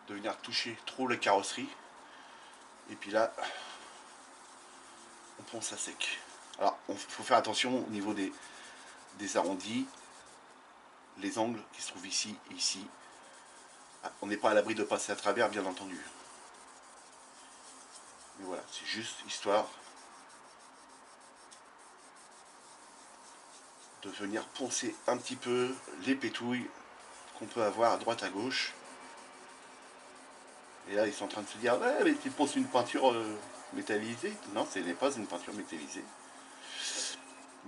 de venir toucher trop la carrosserie. Et puis là, on ponce à sec. Alors, il faut faire attention au niveau des arrondis, les angles qui se trouvent ici et ici. On n'est pas à l'abri de passer à travers, bien entendu. Mais voilà, c'est juste histoire de venir poncer un petit peu les pétouilles qu'on peut avoir à droite à gauche. Et là ils sont en train de se dire ouais mais tu ponces une peinture métallisée. Non, ce n'est pas une peinture métallisée.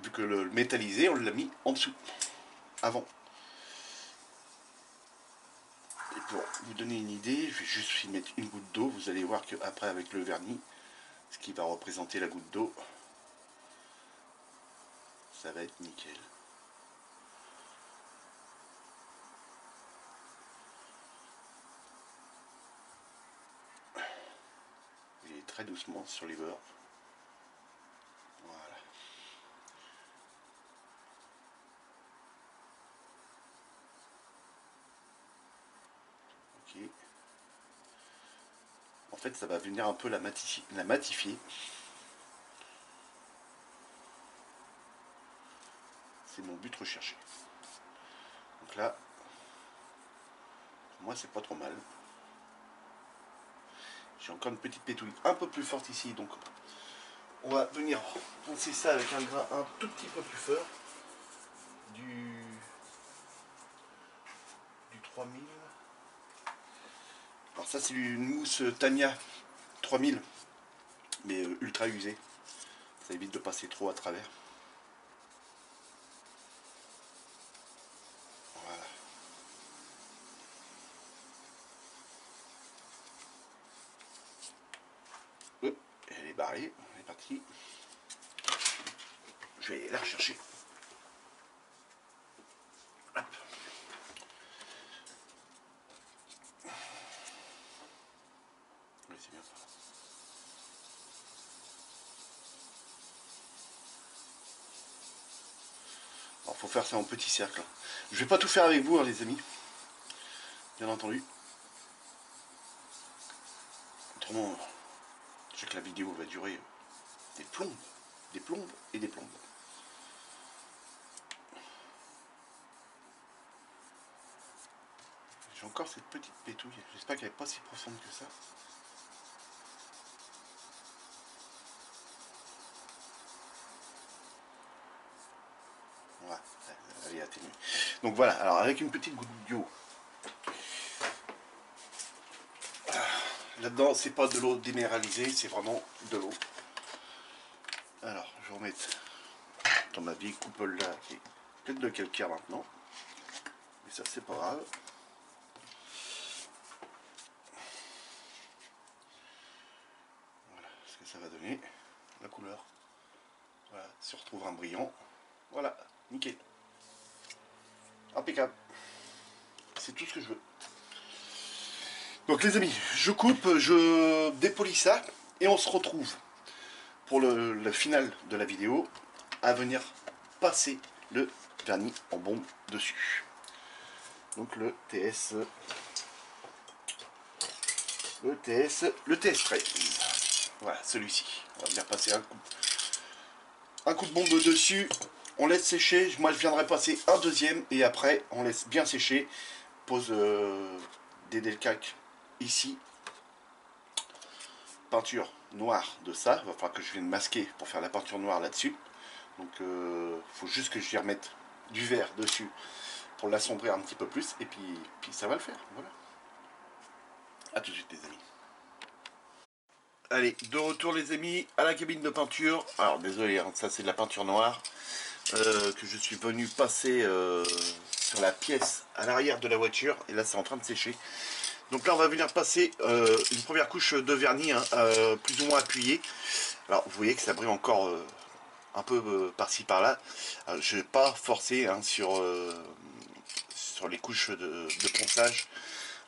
Vu que le métallisé on l'a mis en dessous, avant. Et pour vous donner une idée, je vais juste y mettre une goutte d'eau. Vous allez voir qu'après avec le vernis, ce qui va représenter la goutte d'eau, ça va être nickel. Et très doucement sur les bords. Voilà. Ok. En fait, ça va venir un peu la matifier. C'est mon but recherché. Donc là, pour moi, c'est pas trop mal. J'ai encore une petite pétouille un peu plus forte ici, donc on va venir poncer ça avec un grain un tout petit peu plus fort. Du 3000. Alors ça c'est une mousse Tamiya 3000, mais ultra usée. Ça évite de passer trop à travers. Voilà. Hop, elle est barrée, elle est partie. Je vais la rechercher. Hop. Oui, c'est bien ça. Alors faut faire ça en petit cercle. Je vais pas tout faire avec vous hein, les amis. Bien entendu. Autrement, je sais que la vidéo va durer des plombes. Des plombes et des plombes. J'ai encore cette petite pétouille. J'espère qu'elle n'est pas si profonde que ça. Voilà, elle est atténuée. Donc voilà, alors avec une petite goutte d'eau. Là-dedans, c'est pas de l'eau déminéralisée, c'est vraiment de l'eau. Alors, je vais remettre dans ma vieille coupole là, qui est peut-être de calcaire maintenant. Mais ça, c'est pas grave. Voilà ce que ça va donner. La couleur. Voilà, se retrouve un brillant. Voilà, nickel. Impeccable. C'est tout ce que je veux. Donc les amis, je coupe, je dépolis ça et on se retrouve pour le final de la vidéo à venir passer le vernis en bombe dessus. Donc le TS, le TS13. Voilà, celui-ci. On va venir passer un coup de bombe dessus. On laisse sécher. Moi, je viendrai passer un deuxième et après, on laisse bien sécher. Pose des décalques ici. Peinture noire de ça. Il va falloir que je vienne masquer pour faire la peinture noire là-dessus. Donc, faut juste que j'y remette du vert dessus pour l'assombrir un petit peu plus. Et puis ça va le faire. Voilà. A tout de suite, les amis. Allez, de retour les amis à la cabine de peinture. Alors désolé, hein, ça c'est de la peinture noire que je suis venu passer sur la pièce à l'arrière de la voiture. Et là c'est en train de sécher. Donc là on va venir passer une première couche de vernis hein, plus ou moins appuyée. Alors vous voyez que ça brille encore un peu par-ci par-là. Je vais pas forcer hein, sur les couches de ponçage.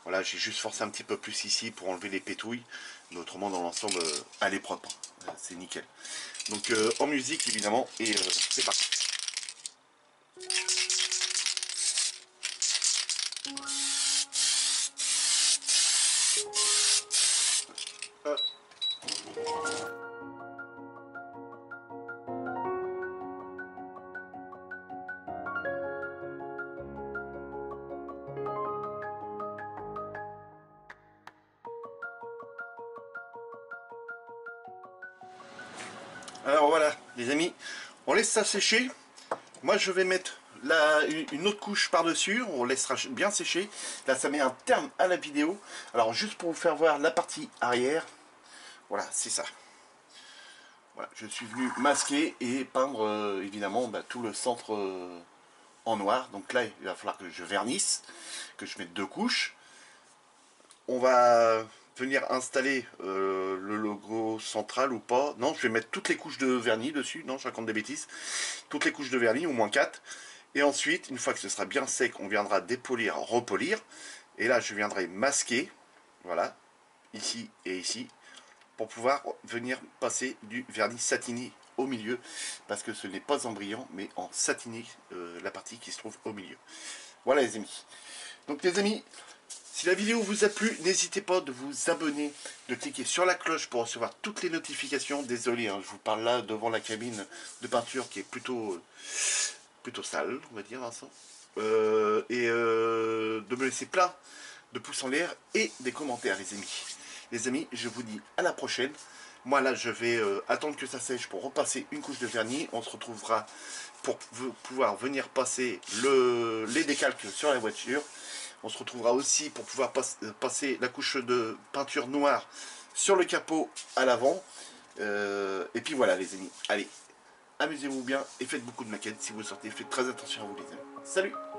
Voilà, j'ai juste forcé un petit peu plus ici pour enlever les pétouilles. Mais autrement, dans l'ensemble, elle est propre. C'est nickel. Donc, en musique, évidemment. Et c'est parti. Alors voilà, les amis, on laisse ça sécher. moi je vais mettre une autre couche par dessus, on laissera bien sécher. Là ça met un terme à la vidéo. Alors juste pour vous faire voir la partie arrière, voilà c'est ça. Voilà, je suis venu masquer et peindre évidemment tout le centre en noir. Donc là il va falloir que je vernisse, que je mette 2 couches. On va venir installer le logo central ou pas. Non, je vais mettre toutes les couches de vernis dessus. Non, je raconte des bêtises. Toutes les couches de vernis, au moins 4. Et ensuite, une fois que ce sera bien sec, on viendra dépolir, repolir. Et là, je viendrai masquer, voilà, ici et ici, pour pouvoir venir passer du vernis satiné au milieu. Parce que ce n'est pas en brillant, mais en satiné, la partie qui se trouve au milieu. Voilà les amis. Donc les amis, si la vidéo vous a plu, n'hésitez pas de vous abonner, de cliquer sur la cloche pour recevoir toutes les notifications. Désolé, hein, je vous parle là devant la cabine de peinture qui est plutôt sale, on va dire, Vincent. De me laisser plein de pouces en l'air et des commentaires, les amis. Les amis, je vous dis à la prochaine. Moi là, je vais attendre que ça sèche pour repasser une couche de vernis. On se retrouvera pour pouvoir venir passer les décalques sur la voiture. On se retrouvera aussi pour pouvoir passer la couche de peinture noire sur le capot à l'avant. Et puis voilà les amis. Allez, amusez-vous bien et faites beaucoup de maquettes. Si vous sortez, faites très attention à vous les amis. Salut!